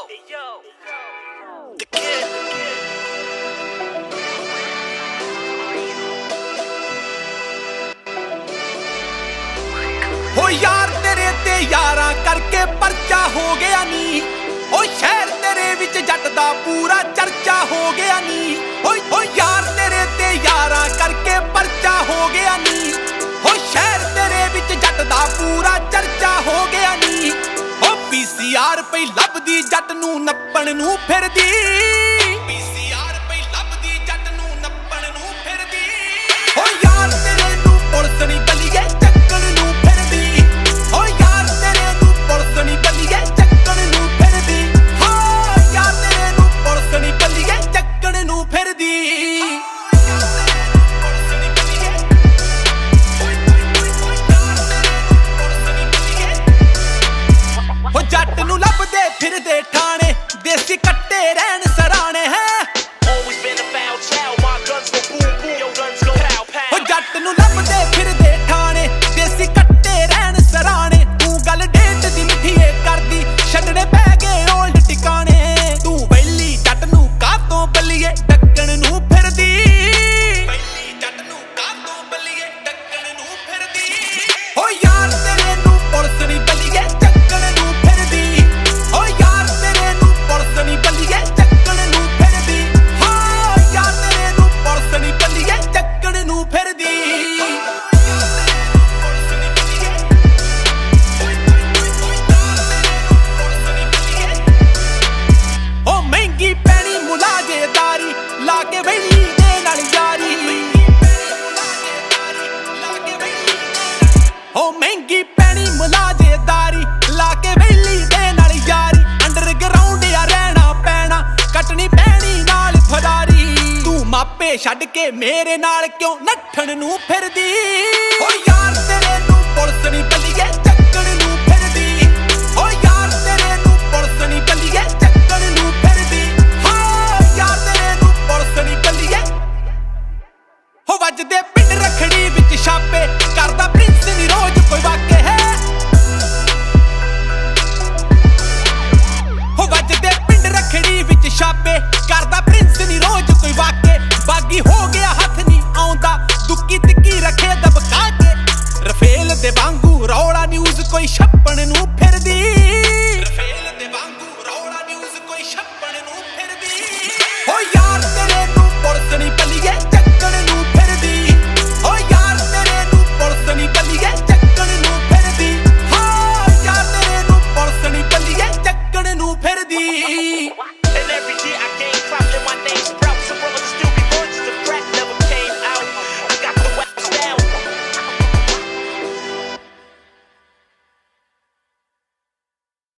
The kid. हो यार तेरे ते यारां करके परचा हो गया नी। ओ शहर तेरे विच जट दा पूरा चर्चा हो गया नी। ओ यार तेरे ते यारां करके परचा हो गया नी। ओ शहर तेरे विच जट दा पूरा चर्चा हो गया नी। ओ पीसीआर पई लभदी जट नूं नप्पण नूं फिरदी। पीसीआर पई लभदी जट नूं नप्पण नूं फिरदी। ओ यार तेरे नूं पुलिस नी बलिए चक्कण नूं फिरदी। ओ यार तेरे नूं पुलिस नी बलिए चक्कण नूं फिरदी। हाँ यार तेरे नूं पुलिस नी बलिए चक्कण नूं फिरदी। हो जट नूं लभदे फिरदे ठाणे देसी कट्टे रहन सराणे है। Always been a foul child. My guns go boom boom. Your guns go pow pow. हो जट नूं लभदे फिरदे ठाणे देसी कट्टे रहन सराणे। तू गल डेट दी मिठीए करदी छड्डने पै गए ओल्ड टिकाणे। तू वैली जट नूं कातों बल्लीए डक्कण नूं फिरदी। वैली जट नूं कातों बल्लीए डक्कण नूं फिरदी। हो यार तेरे नूं पुलिस नी बल्लीए चक्कण नूं फिरदी। हो यार तेरे नूं पुलिस नी बल्लीए चक्कण नूं फिरदी। हाँ यार तेरे नूं पुलिस नी बल्लीए चक्कण नूं फिरदी। ओ महंगी पैनी मुलाजेदारी लाके वैली दे नाल यारी। ओ महंगी पैनी मुलाजेदारी लाके वैली दे नाल यारी। अंडरग्राउंड या रहना पैना कटनी पैनी नाल फरारी। तू मापे छड्ड के मेरे नाल क्यों नੱਠਣ ਨੂੰ ਫਿਰਦੀ। ओ यार तेरे नूं पुलिस नी बल्लीए चक्कण नूं फिरदी। ओ यार तेरे नूं पुलिस नी बल्लीए चक्कण नूं फिरदी। हाँ यार तेरे नूं पुलिस नी बल्लीए। हो ਵੱਜਦੇ ਪਿੰਡ ਰਖੜੀ ਵਿੱਚ ਛਾਪੇ ਕਰਦਾ ਪ੍ਰਿੰਸ ਨੀ ਰੋਜ਼ ਕੋਈ ਵਾਕੇ ਹੈ। ਹੋ ਵੱਜਦੇ ਪਿੰਡ ਰਖੜੀ ਵਿੱਚ ਛਾਪੇ ਕਰਦਾ ਪ੍ਰਿੰਸ ਨੀ ਰੋਜ਼ ਕੋਈ ਵਾਕੇ। ਬਾਗੀ ਹੋ